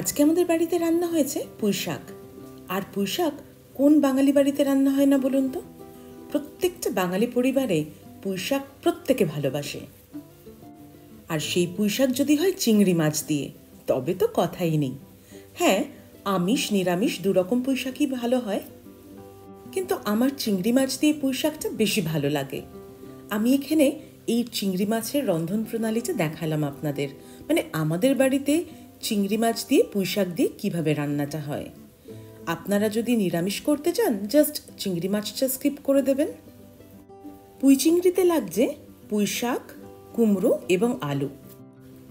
আজকে আমাদের বাড়িতে রান্না হয়েছে পুঁই শাক। আর পুঁই শাক কোন বাঙালি বাড়িতে রান্না হয় না বলুন তো? প্রত্যেকটা বাঙালি পরিবারে পুঁই শাক প্রত্যেকে ভালোবাসে। আর সেই পুঁই শাক যদি হয় চিংড়ি মাছ দিয়ে, তবে তো কথাই নেই। হ্যাঁ, আমিষ নিরামিষ দুরকম পুঁই শাকই ভালো হয়, কিন্তু আমার চিংড়ি মাছ দিয়ে পুঁই শাকটা বেশি ভালো লাগে। আমি এখানে এই চিংড়ি মাছের রন্ধন প্রণালীটা দেখালাম আপনাদের, মানে আমাদের বাড়িতে চিংড়ি মাছ দিয়ে পুঁই শাক দিয়ে কীভাবে রান্নাটা হয়। আপনারা যদি নিরামিষ করতে চান জাস্ট চিংড়ি মাছটা স্কিপ করে দেবেন। পুঁই চিংড়িতে লাগছে পুঁই শাক, কুমড়ো এবং আলু।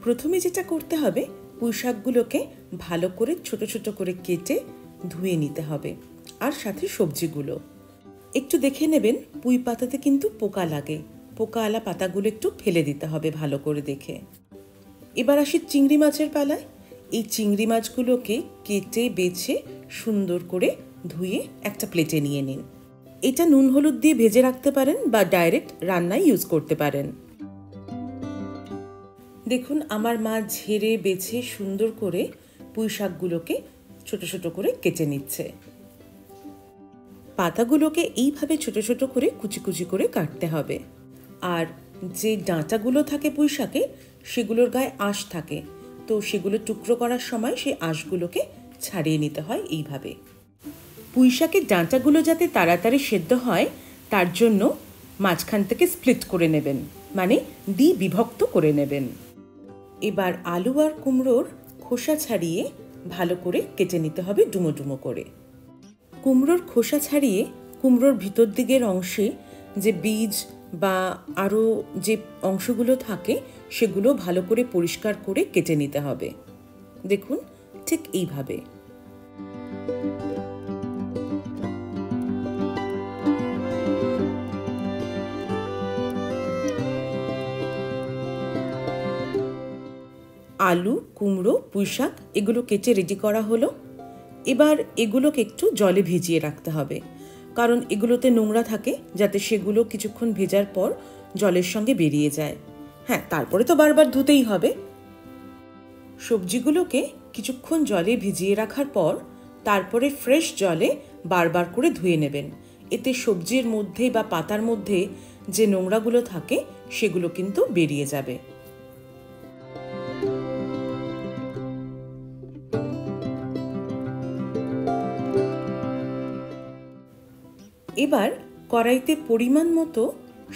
প্রথমে যেটা করতে হবে, পুঁই শাকগুলোকে ভালো করে ছোট ছোট করে কেটে ধুয়ে নিতে হবে, আর সাথে সবজিগুলো একটু দেখে নেবেন। পুঁই পাতাতে কিন্তু পোকা লাগে, পোকাওয়ালা পাতাগুলো একটু ফেলে দিতে হবে ভালো করে দেখে। এবার আসি চিংড়ি মাছের পালায়। এই চিংড়ি মাছগুলোকে কেটে বেছে সুন্দর করে ধুয়ে একটা প্লেটে নিয়ে নিন। এটা নুন হলুদ দিয়ে ভেজে রাখতে পারেন বা ডাইরেক্ট রান্নায় ইউজ করতে পারেন। দেখুন, আমার মা ঝেড়ে বেছে সুন্দর করে পুঁই শাকগুলোকে ছোট ছোট করে কেটে নিচ্ছে। পাতাগুলোকে এইভাবে ছোট ছোট করে কুচি কুচি করে কাটতে হবে। আর যে ডাঁটাগুলো থাকে পুঁই শাকে, সেগুলোর গায়ে আঁশ থাকে, তো সেগুলো টুকরো করার সময় সেই আঁশগুলোকে ছাড়িয়ে নিতে হয় এইভাবে। পুঁই শাকের ডাঁটাগুলো যাতে তাড়াতাড়ি সেদ্ধ হয় তার জন্য মাঝখান থেকে স্প্লিট করে নেবেন, মানে বিভক্ত করে নেবেন। এবার আলু আর কুমড়োর খোসা ছাড়িয়ে ভালো করে কেটে নিতে হবে ডুমো ডুমো করে। কুমড়োর খোসা ছাড়িয়ে কুমড়োর ভিতর দিকের অংশে যে বীজ বা আরও যে অংশগুলো থাকে সেগুলো ভালো করে পরিষ্কার করে কেটে নিতে হবে। দেখুন, ঠিক এইভাবে। আলু, কুমড়ো, পুঁই শাক এগুলো কেটে রেডি করা হলো। এবার এগুলোকে একটু জলে ভিজিয়ে রাখতে হবে, কারণ এগুলোতে নোংরা থাকে, যাতে সেগুলো কিছুক্ষণ ভেজার পর জলের সঙ্গে বেরিয়ে যায়। হ্যাঁ, তারপরে তো বারবার ধুতেই হবে। সবজিগুলোকে কিছুক্ষণ জলে ভিজিয়ে রাখার পর তারপরে ফ্রেশ জলে বারবার করে ধুয়ে নেবেন। এতে সবজির মধ্যে বা পাতার মধ্যে যে নোংরাগুলো থাকে সেগুলো কিন্তু বেরিয়ে যাবে। এবার কড়াইতে পরিমাণ মতো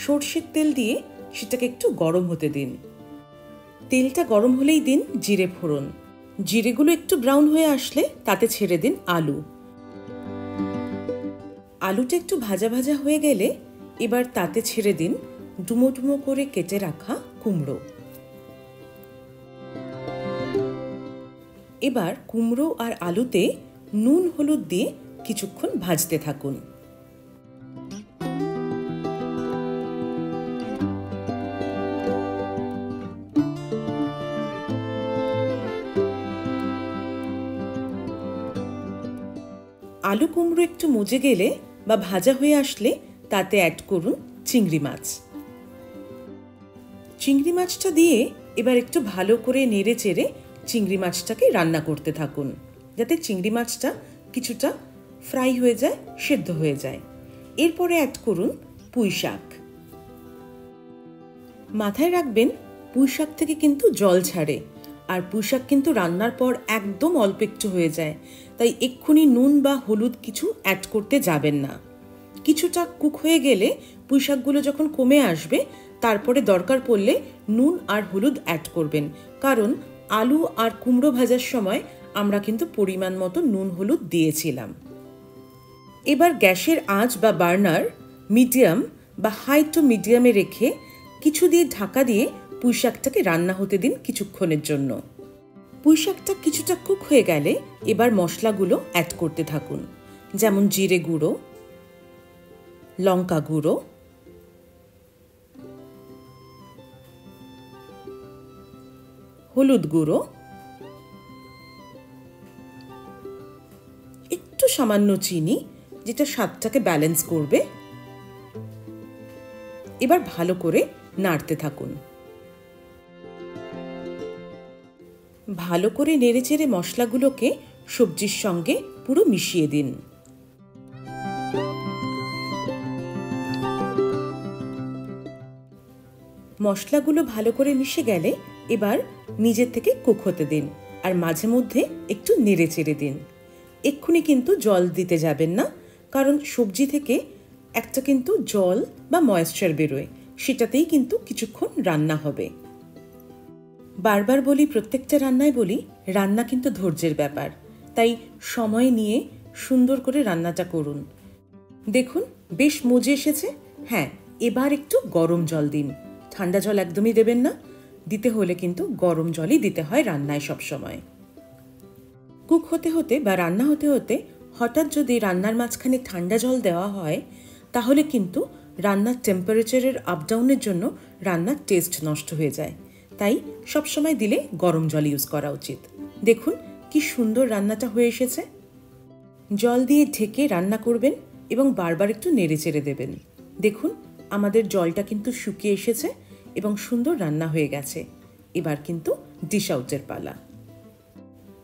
সর্ষের তেল দিয়ে সেটাকে একটু গরম হতে দিন। তেলটা গরম হলেই দিন জিরে ফোড়ন। জিরেগুলো একটু ব্রাউন হয়ে আসলে তাতে ছেড়ে দিন আলু। আলুটা একটু ভাজা ভাজা হয়ে গেলে এবার তাতে ছেড়ে দিন ডুমো ডুমো করে কেটে রাখা কুমড়ো। এবার কুমড়ো আর আলুতে নুন হলুদ দিয়ে কিছুক্ষণ ভাজতে থাকুন। আলু কুমড়ো একটু মজে গেলে বা ভাজা হয়ে আসলে তাতে অ্যাড করুন চিংড়ি মাছ। চিংড়ি মাছটা দিয়ে এবার একটু ভালো করে নেড়ে চেড়ে চিংড়ি মাছটাকে রান্না করতে থাকুন, যাতে চিংড়ি মাছটা কিছুটা ফ্রাই হয়ে যায়, সেদ্ধ হয়ে যায়। এরপরে অ্যাড করুন পুঁই শাক। মাথায় রাখবেন, পুঁই শাক থেকে কিন্তু জল ছাড়ে, আর পুঁই শাক কিন্তু রান্নার পর একদম অল্প একটু হয়ে যায়, তাই এক্ষুনি নুন বা হলুদ কিছু অ্যাড করতে যাবেন না। কিছুটা কুক হয়ে গেলে পুঁই শাকগুলো যখন কমে আসবে তারপরে দরকার পড়লে নুন আর হলুদ অ্যাড করবেন, কারণ আলু আর কুমড়ো ভাজার সময় আমরা কিন্তু পরিমাণ মতো নুন হলুদ দিয়েছিলাম। এবার গ্যাসের আঁচ বা বার্নার মিডিয়াম বা হাই টু মিডিয়ামে রেখে কিছু দিয়ে ঢাকা দিয়ে পুঁই শাকটাকে রান্না হতে দিন কিছুক্ষণের জন্য। পুঁই শাকটা কিছুটা কুক হয়ে গেলে এবার মশলাগুলো অ্যাড করতে থাকুন, যেমন জিরে গুঁড়ো, লঙ্কা গুঁড়ো, হলুদ গুঁড়ো, একটু সামান্য চিনি, যেটা স্বাদটাকে ব্যালেন্স করবে। এবার ভালো করে নাড়তে থাকুন। ভালো করে নেড়েচেড়ে মশলাগুলোকে সবজির সঙ্গে পুরো মিশিয়ে দিন। মশলাগুলো ভালো করে মিশে গেলে এবার নিজের থেকে কুক হতে দিন আর মাঝে মধ্যে একটু নেড়ে চেড়ে দিন। এক্ষুনি কিন্তু জল দিতে যাবেন না, কারণ সবজি থেকে একটা কিন্তু জল বা ময়েশ্চার বেরোয়, সেটাতেই কিন্তু কিছুক্ষণ রান্না হবে। বারবার বলি, প্রত্যেকটা রান্নায় বলি, রান্না কিন্তু ধৈর্যের ব্যাপার, তাই সময় নিয়ে সুন্দর করে রান্নাটা করুন। দেখুন বেশ মজে এসেছে। হ্যাঁ, এবার একটু গরম জল দিন, ঠান্ডা জল একদমই দেবেন না। দিতে হলে কিন্তু গরম জলই দিতে হয় রান্নায় সব সময়। কুক হতে হতে বা রান্না হতে হতে হঠাৎ যদি রান্নার মাঝখানে ঠান্ডা জল দেওয়া হয়, তাহলে কিন্তু রান্নার টেম্পারেচারের আপডাউনের জন্য রান্নার টেস্ট নষ্ট হয়ে যায়। তাই সবসময় দিলে গরম জল ইউজ করা উচিত। দেখুন কি সুন্দর রান্নাটা হয়ে এসেছে। জল দিয়ে ঢেকে রান্না করবেন এবং বারবার একটু নেড়ে চেড়ে দেবেন। দেখুন আমাদের জলটা কিন্তু শুকিয়ে এসেছে এবং সুন্দর রান্না হয়ে গেছে। এবার কিন্তু ডিশ আউটের পালা।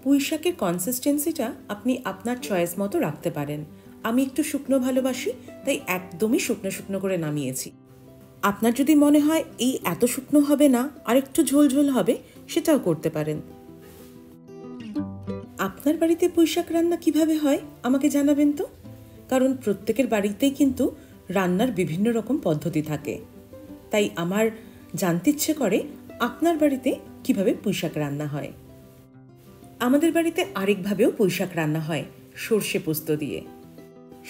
পুঁই শাকের কনসিস্টেন্সিটা আপনি আপনার চয়েস মতো রাখতে পারেন। আমি একটু শুকনো ভালোবাসি, তাই একদমই শুকনো শুকনো করে নামিয়েছি। আপনার যদি মনে হয় এই এত শুকনো হবে না, আর একটু ঝোল ঝোল হবে, সেটাও করতে পারেন। আপনার বাড়িতে পুঁই শাক রান্না কিভাবে হয় আমাকে জানাবেন তো, কারণ প্রত্যেকের বাড়িতেই কিন্তু রান্নার বিভিন্ন রকম পদ্ধতি থাকে। তাই আমার জানতে ইচ্ছে করে আপনার বাড়িতে কিভাবে পুঁই শাক রান্না হয়। আমাদের বাড়িতে আরেকভাবেও পুঁই শাক রান্না হয়, সর্ষে পোস্ত দিয়ে।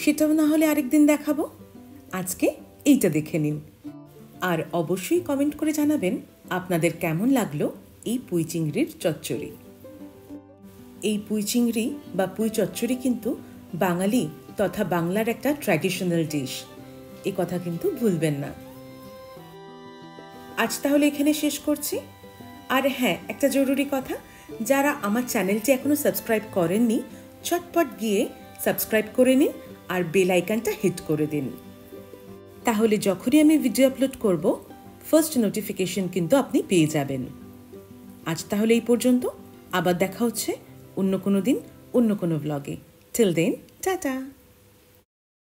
সেটাও না হলে আরেকদিন দেখাবো। আজকে এইটা দেখে নিন, আর অবশ্যই কমেন্ট করে জানাবেন আপনাদের কেমন লাগলো এই পুঁই চিংড়ির চচ্চড়ি। এই পুঁই চিংড়ি বা পুঁই চচ্চড়ি কিন্তু বাঙালি তথা বাংলার একটা ট্র্যাডিশনাল ডিশ, এ কথা কিন্তু ভুলবেন না। আজ তাহলে এখানে শেষ করছি। আর হ্যাঁ, একটা জরুরি কথা, যারা আমার চ্যানেলটি এখনো সাবস্ক্রাইব করেননি, চটপট গিয়ে সাবস্ক্রাইব করে নিন আর বেল আইকনটা হিট করে দিন। তাহলে যখনই আমি ভিডিও আপলোড করব, ফার্স্ট নোটিফিকেশন কিন্তু আপনি পেয়ে যাবেন। আজ তাহলে এই পর্যন্ত, আবার দেখা হচ্ছে অন্য কোনো দিন অন্য কোনো ব্লগে। Till then, tata.